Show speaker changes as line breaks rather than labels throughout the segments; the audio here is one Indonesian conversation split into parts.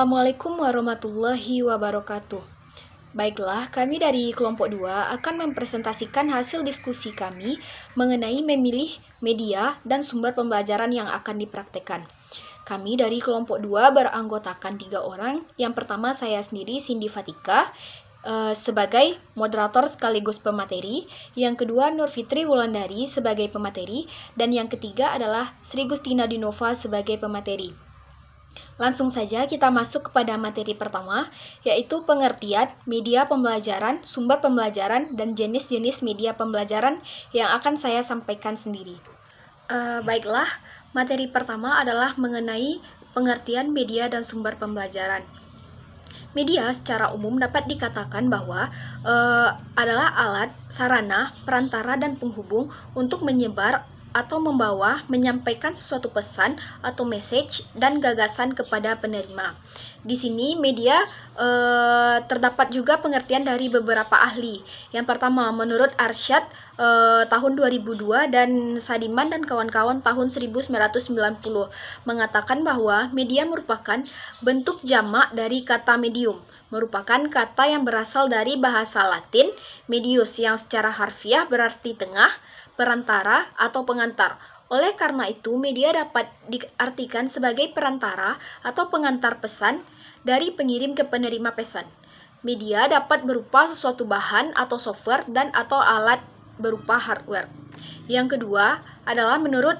Assalamualaikum warahmatullahi wabarakatuh. Baiklah, kami dari kelompok 2 akan mempresentasikan hasil diskusi kami mengenai memilih media dan sumber pembelajaran yang akan dipraktekkan. Kami dari kelompok 2 beranggotakan 3 orang. Yang pertama saya sendiri, Cindy Fatika, sebagai moderator sekaligus pemateri. Yang kedua, Nur Fitri Wulandari sebagai pemateri. Dan yang ketiga adalah Sri Gustina Dinova sebagai pemateri. Langsung saja kita masuk kepada materi pertama, yaitu pengertian media pembelajaran, sumber pembelajaran, dan jenis-jenis media pembelajaran yang akan saya sampaikan sendiri. Baiklah, materi pertama adalah mengenai pengertian media dan sumber pembelajaran. Media secara umum dapat dikatakan bahwa adalah alat, sarana, perantara, dan penghubung untuk menyebar atau membawa, menyampaikan sesuatu pesan atau message dan gagasan kepada penerima. Di sini media terdapat juga pengertian dari beberapa ahli. Yang pertama, menurut Arsyad tahun 2002 dan Sadiman dan kawan-kawan tahun 1990 mengatakan bahwa media merupakan bentuk jamak dari kata medium, merupakan kata yang berasal dari bahasa Latin medius yang secara harfiah berarti tengah, perantara, atau pengantar. Oleh karena itu, media dapat diartikan sebagai perantara atau pengantar pesan dari pengirim ke penerima pesan. Media dapat berupa sesuatu bahan atau software dan atau alat berupa hardware. Yang kedua adalah menurut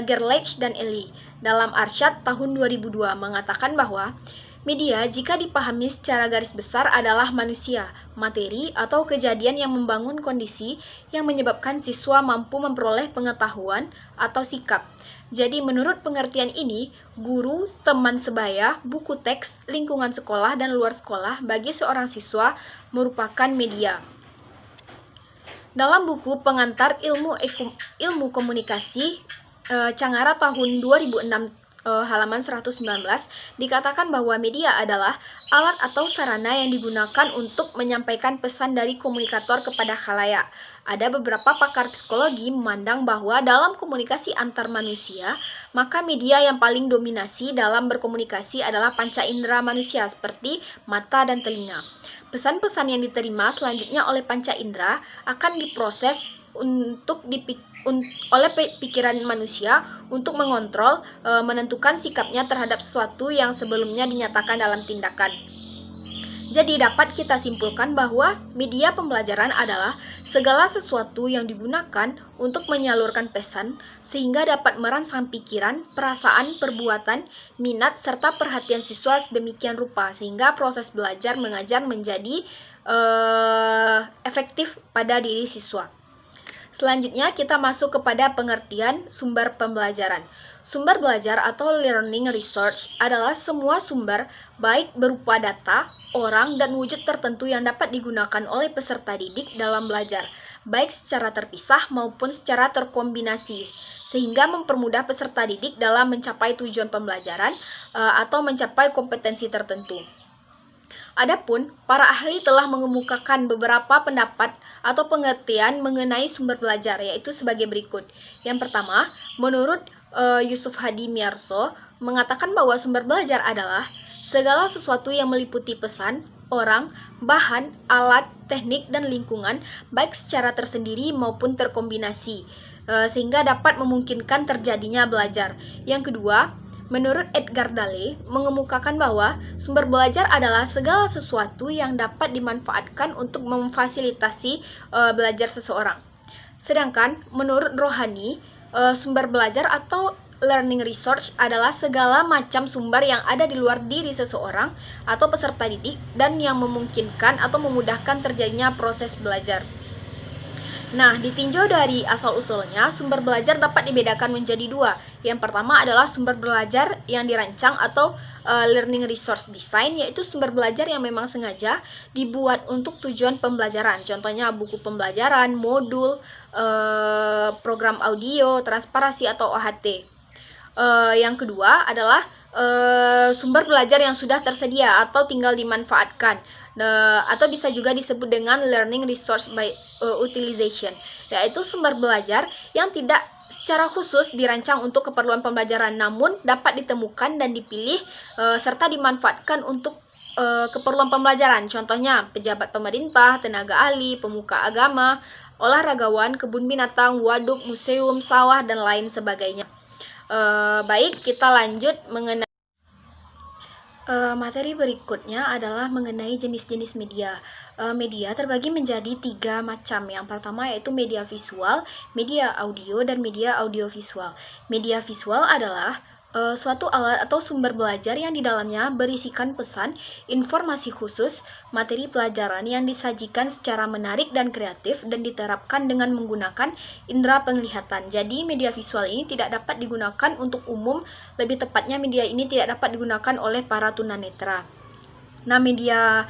Gerlach dan Eli dalam Arsyad tahun 2002 mengatakan bahwa media jika dipahami secara garis besar adalah manusia, materi, atau kejadian yang membangun kondisi yang menyebabkan siswa mampu memperoleh pengetahuan atau sikap. Jadi menurut pengertian ini, guru, teman sebaya, buku teks, lingkungan sekolah, dan luar sekolah bagi seorang siswa merupakan media. Dalam buku Pengantar Ilmu Komunikasi Cangara tahun 2006 halaman 119 dikatakan bahwa media adalah alat atau sarana yang digunakan untuk menyampaikan pesan dari komunikator kepada khalayak. Ada beberapa pakar psikologi memandang bahwa dalam komunikasi antar manusia, maka media yang paling dominasi dalam berkomunikasi adalah panca indera manusia seperti mata dan telinga. Pesan-pesan yang diterima selanjutnya oleh panca indera akan diproses oleh pikiran manusia untuk mengontrol, menentukan sikapnya terhadap sesuatu yang sebelumnya dinyatakan dalam tindakan. Jadi dapat kita simpulkan bahwa media pembelajaran adalah segala sesuatu yang digunakan untuk menyalurkan pesan sehingga dapat merangsang pikiran, perasaan, perbuatan, minat, serta perhatian siswa sedemikian rupa sehingga proses belajar mengajar menjadi efektif pada diri siswa. Selanjutnya kita masuk kepada pengertian sumber pembelajaran. Sumber belajar atau learning resource adalah semua sumber baik berupa data, orang, dan wujud tertentu yang dapat digunakan oleh peserta didik dalam belajar, baik secara terpisah maupun secara terkombinasi, sehingga mempermudah peserta didik dalam mencapai tujuan pembelajaran atau mencapai kompetensi tertentu. Adapun, para ahli telah mengemukakan beberapa pendapat atau pengertian mengenai sumber belajar, yaitu sebagai berikut. Yang pertama, menurut Yusuf Hadi Miarso, mengatakan bahwa sumber belajar adalah segala sesuatu yang meliputi pesan, orang, bahan, alat, teknik, dan lingkungan, baik secara tersendiri maupun terkombinasi, sehingga dapat memungkinkan terjadinya belajar. Yang kedua, menurut Edgar Dale, mengemukakan bahwa sumber belajar adalah segala sesuatu yang dapat dimanfaatkan untuk memfasilitasi belajar seseorang. Sedangkan menurut Rohani, sumber belajar atau learning resource adalah segala macam sumber yang ada di luar diri seseorang atau peserta didik dan yang memungkinkan atau memudahkan terjadinya proses belajar. Nah, ditinjau dari asal-usulnya, sumber belajar dapat dibedakan menjadi dua. Yang pertama adalah sumber belajar yang dirancang atau learning resource design, yaitu sumber belajar yang memang sengaja dibuat untuk tujuan pembelajaran. Contohnya buku pembelajaran, modul, program audio, transparasi atau OHT. Yang kedua adalah sumber belajar yang sudah tersedia atau tinggal dimanfaatkan. Atau bisa juga disebut dengan learning resource by utilization, yaitu sumber belajar yang tidak secara khusus dirancang untuk keperluan pembelajaran, namun dapat ditemukan dan dipilih serta dimanfaatkan untuk keperluan pembelajaran. Contohnya, pejabat pemerintah, tenaga ahli, pemuka agama, olahragawan, kebun binatang, waduk, museum, sawah, dan lain sebagainya. Baik, kita lanjut mengenai materi berikutnya adalah mengenai jenis-jenis media. Media terbagi menjadi 3 macam. Yang pertama yaitu media visual, media audio, dan media audiovisual. Media visual adalah suatu alat atau sumber belajar yang di dalamnya berisikan pesan, informasi khusus, materi pelajaran yang disajikan secara menarik dan kreatif dan diterapkan dengan menggunakan indera penglihatan. Jadi media visual ini tidak dapat digunakan untuk umum, lebih tepatnya media ini tidak dapat digunakan oleh para tunanetra. Nah, media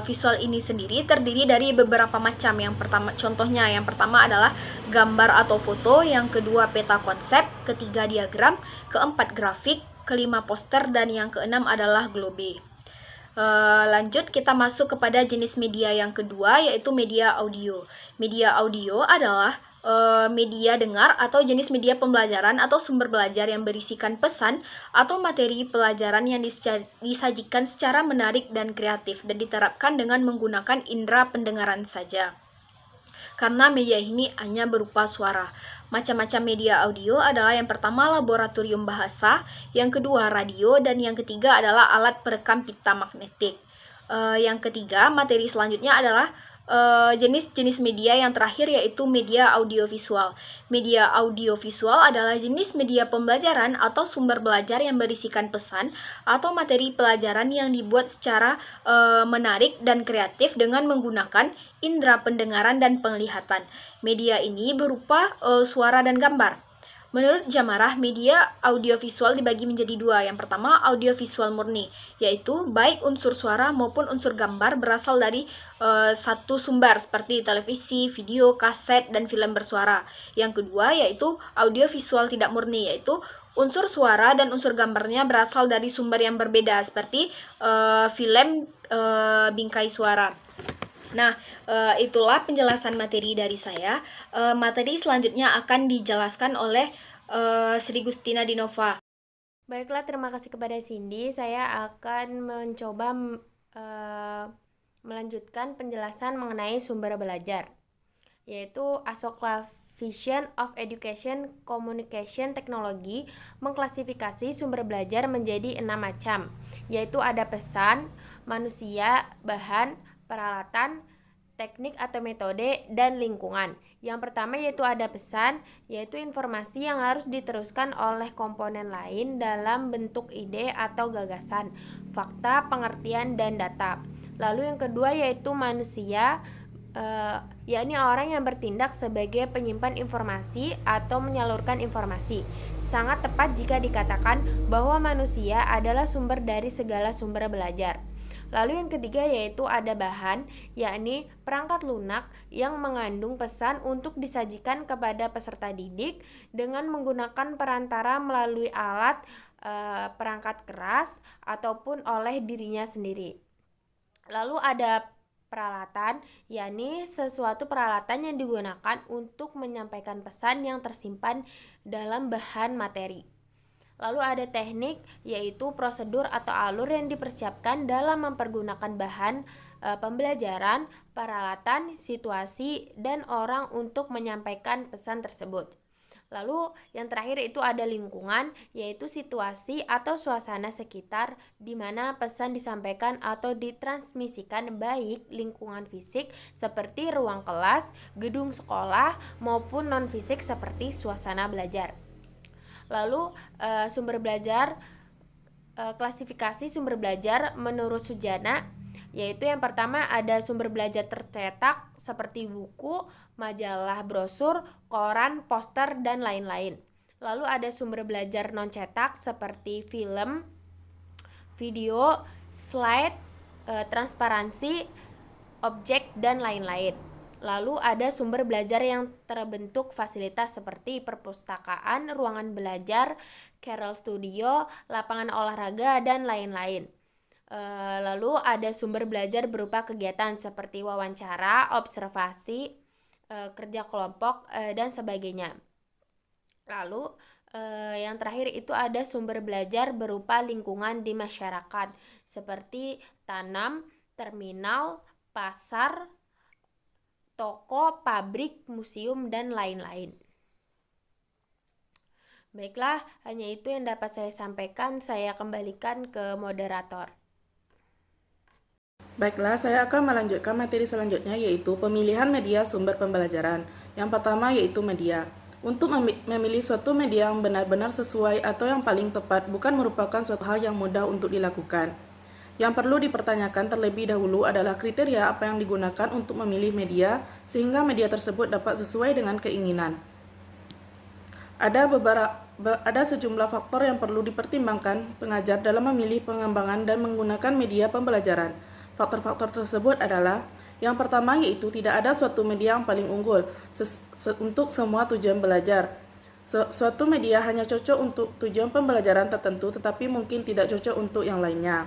visual ini sendiri terdiri dari beberapa macam. Yang pertama adalah gambar atau foto, yang kedua peta konsep, ketiga diagram, keempat grafik, kelima poster, dan yang keenam adalah globe. Lanjut kita masuk kepada jenis media yang kedua, yaitu media audio. Media audio adalah media dengar atau jenis media pembelajaran atau sumber belajar yang berisikan pesan atau materi pelajaran yang disajikan secara menarik dan kreatif dan diterapkan dengan menggunakan indera pendengaran saja. Karena media ini hanya berupa suara. Macam-macam media audio adalah yang pertama laboratorium bahasa, yang kedua radio, dan yang ketiga adalah alat perekam pita magnetik. Yang ketiga, materi selanjutnya adalah jenis-jenis media yang terakhir yaitu media audiovisual. Media audiovisual adalah jenis media pembelajaran atau sumber belajar yang berisikan pesan atau materi pelajaran yang dibuat secara menarik dan kreatif dengan menggunakan indera pendengaran dan penglihatan. Media ini berupa suara dan gambar. Menurut Jamarah, media audiovisual dibagi menjadi dua. Yang pertama, audiovisual murni, yaitu baik unsur suara maupun unsur gambar berasal dari satu sumber seperti televisi, video, kaset, dan film bersuara. Yang kedua, yaitu audiovisual tidak murni, yaitu unsur suara dan unsur gambarnya berasal dari sumber yang berbeda seperti film bingkai suara. Nah, itulah penjelasan materi dari saya. Materi selanjutnya akan dijelaskan oleh Sri Gustina Dinova.
Baiklah, terima kasih kepada Cindy. Saya akan mencoba melanjutkan penjelasan mengenai sumber belajar, yaitu Association of Education Communication Technology mengklasifikasi sumber belajar menjadi 6 macam, yaitu ada pesan, manusia, bahan, peralatan, teknik atau metode, dan lingkungan. Yang pertama yaitu ada pesan, yaitu informasi yang harus diteruskan oleh komponen lain dalam bentuk ide atau gagasan, fakta, pengertian, dan data. Lalu yang kedua yaitu manusia, yakni orang yang bertindak sebagai penyimpan informasi atau menyalurkan informasi. Sangat tepat jika dikatakan bahwa manusia adalah sumber dari segala sumber belajar. Lalu yang ketiga yaitu ada bahan, yakni perangkat lunak yang mengandung pesan untuk disajikan kepada peserta didik dengan menggunakan perantara melalui alat perangkat keras ataupun oleh dirinya sendiri. Lalu ada peralatan, yakni sesuatu peralatan yang digunakan untuk menyampaikan pesan yang tersimpan dalam bahan materi. Lalu ada teknik, yaitu prosedur atau alur yang dipersiapkan dalam mempergunakan bahan pembelajaran, peralatan, situasi, dan orang untuk menyampaikan pesan tersebut. Lalu yang terakhir itu ada lingkungan, yaitu situasi atau suasana sekitar di mana pesan disampaikan atau ditransmisikan, baik lingkungan fisik seperti ruang kelas, gedung sekolah, maupun non-fisik seperti suasana belajar. Lalu sumber belajar, klasifikasi sumber belajar menurut Sujana, yaitu yang pertama ada sumber belajar tercetak seperti buku, majalah, brosur, koran, poster, dan lain-lain. Lalu ada sumber belajar non cetak seperti film, video, slide, transparansi, objek, dan lain-lain. Lalu ada sumber belajar yang terbentuk fasilitas seperti perpustakaan, ruangan belajar, Carol Studio, lapangan olahraga, dan lain-lain. Lalu ada sumber belajar berupa kegiatan seperti wawancara, observasi, kerja kelompok, dan sebagainya. Lalu yang terakhir itu ada sumber belajar berupa lingkungan di masyarakat seperti tanam, terminal, pasar, toko, pabrik, museum, dan lain-lain. Baiklah, hanya itu yang dapat saya sampaikan. Saya kembalikan ke moderator.
Baiklah, saya akan melanjutkan materi selanjutnya yaitu pemilihan media sumber pembelajaran. Yang pertama yaitu media. Untuk memilih suatu media yang benar-benar sesuai atau yang paling tepat bukan merupakan suatu hal yang mudah untuk dilakukan. Yang perlu dipertanyakan terlebih dahulu adalah kriteria apa yang digunakan untuk memilih media sehingga media tersebut dapat sesuai dengan keinginan. Ada sejumlah faktor yang perlu dipertimbangkan pengajar dalam memilih pengembangan dan menggunakan media pembelajaran. Faktor-faktor tersebut adalah yang pertama yaitu tidak ada suatu media yang paling unggul untuk semua tujuan belajar. Suatu media hanya cocok untuk tujuan pembelajaran tertentu tetapi mungkin tidak cocok untuk yang lainnya.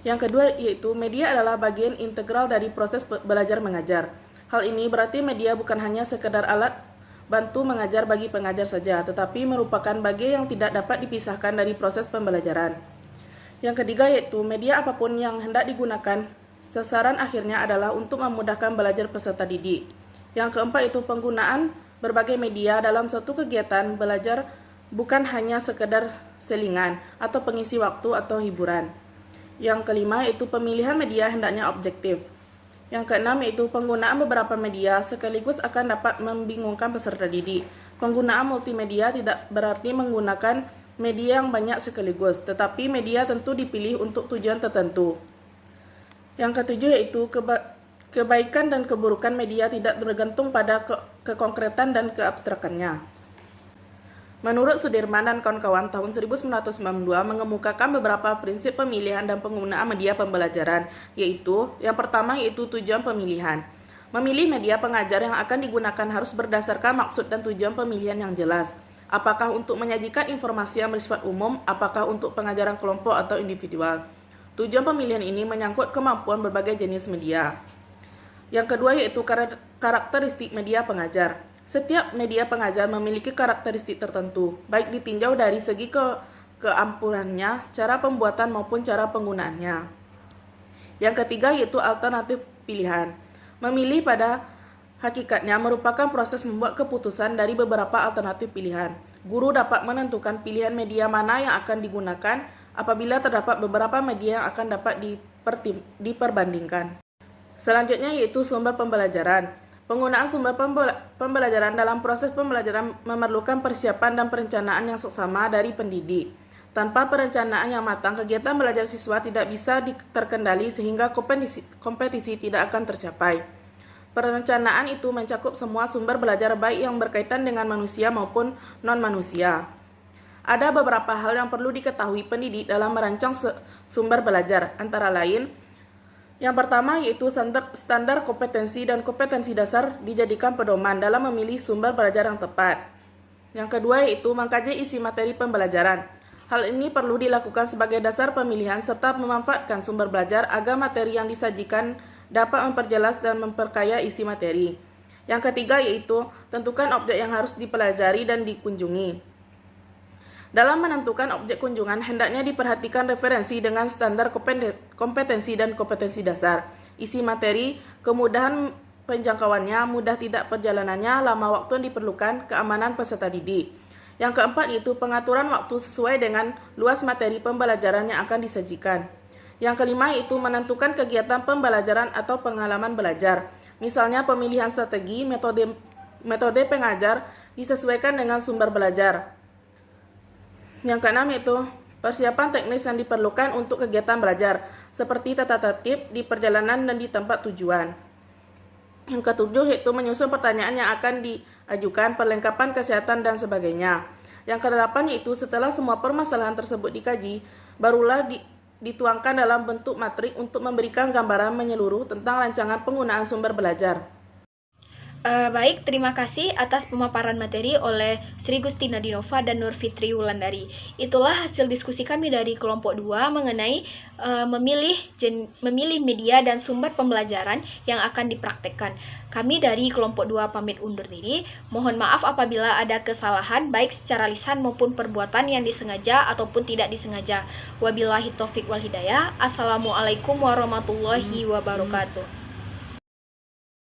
Yang kedua yaitu media adalah bagian integral dari proses belajar mengajar. Hal ini berarti media bukan hanya sekedar alat bantu mengajar bagi pengajar saja, tetapi merupakan bagian yang tidak dapat dipisahkan dari proses pembelajaran. Yang ketiga yaitu media apapun yang hendak digunakan, sasaran akhirnya adalah untuk memudahkan belajar peserta didik. Yang keempat itu penggunaan berbagai media dalam suatu kegiatan belajar bukan hanya sekedar selingan atau pengisi waktu atau hiburan. Yang kelima itu pemilihan media hendaknya objektif. Yang keenam yaitu penggunaan beberapa media sekaligus akan dapat membingungkan peserta didik. Penggunaan multimedia tidak berarti menggunakan media yang banyak sekaligus, tetapi media tentu dipilih untuk tujuan tertentu. Yang ketujuh yaitu kebaikan dan keburukan media tidak bergantung pada kekonkretan dan keabstrakannya. Menurut Sudirman dan kawan-kawan tahun 1992 mengemukakan beberapa prinsip pemilihan dan penggunaan media pembelajaran, yaitu yang pertama yaitu tujuan pemilihan. Memilih media pengajar yang akan digunakan harus berdasarkan maksud dan tujuan pemilihan yang jelas. Apakah untuk menyajikan informasi yang bersifat umum, apakah untuk pengajaran kelompok atau individual. Tujuan pemilihan ini menyangkut kemampuan berbagai jenis media. Yang kedua yaitu karakteristik media pengajar. Setiap media pengajar memiliki karakteristik tertentu, baik ditinjau dari segi keampuhannya, cara pembuatan maupun cara penggunaannya. Yang ketiga yaitu alternatif pilihan. Memilih pada hakikatnya merupakan proses membuat keputusan dari beberapa alternatif pilihan. Guru dapat menentukan pilihan media mana yang akan digunakan apabila terdapat beberapa media yang akan dapat diperbandingkan. Selanjutnya yaitu sumber pembelajaran. Penggunaan sumber pembelajaran dalam proses pembelajaran memerlukan persiapan dan perencanaan yang seksama dari pendidik. Tanpa perencanaan yang matang, kegiatan belajar siswa tidak bisa terkendali sehingga kompetisi tidak akan tercapai. Perencanaan itu mencakup semua sumber belajar baik yang berkaitan dengan manusia maupun non-manusia. Ada beberapa hal yang perlu diketahui pendidik dalam merancang sumber belajar, antara lain yang pertama yaitu standar kompetensi dan kompetensi dasar dijadikan pedoman dalam memilih sumber belajar yang tepat. Yang kedua yaitu mengkaji isi materi pembelajaran. Hal ini perlu dilakukan sebagai dasar pemilihan serta memanfaatkan sumber belajar agar materi yang disajikan dapat memperjelas dan memperkaya isi materi. Yang ketiga yaitu tentukan objek yang harus dipelajari dan dikunjungi. Dalam menentukan objek kunjungan, hendaknya diperhatikan referensi dengan standar kompetensi dan kompetensi dasar, isi materi, kemudahan penjangkauannya, mudah tidak perjalanannya, lama waktu yang diperlukan, keamanan peserta didik. Yang keempat yaitu pengaturan waktu sesuai dengan luas materi pembelajaran yang akan disajikan. Yang kelima yaitu menentukan kegiatan pembelajaran atau pengalaman belajar. Misalnya pemilihan strategi, metode pengajar disesuaikan dengan sumber belajar. Yang keenam yaitu persiapan teknis yang diperlukan untuk kegiatan belajar, seperti tata tertib di perjalanan dan di tempat tujuan. Yang ketujuh yaitu menyusun pertanyaan yang akan diajukan, perlengkapan kesehatan, dan sebagainya. Yang kedelapan yaitu setelah semua permasalahan tersebut dikaji, barulah dituangkan dalam bentuk matrik untuk memberikan gambaran menyeluruh tentang rancangan penggunaan sumber belajar.
Baik, terima kasih atas pemaparan materi oleh Sri Gustina Dinova dan Nur Fitri Wulandari. Itulah hasil diskusi kami dari kelompok 2 mengenai memilih media dan sumber pembelajaran yang akan dipraktekkan. Kami dari kelompok 2 pamit undur diri. Mohon maaf apabila ada kesalahan baik secara lisan maupun perbuatan yang disengaja ataupun tidak disengaja. Wabillahi taufik wal hidayah. Assalamualaikum warahmatullahi wabarakatuh.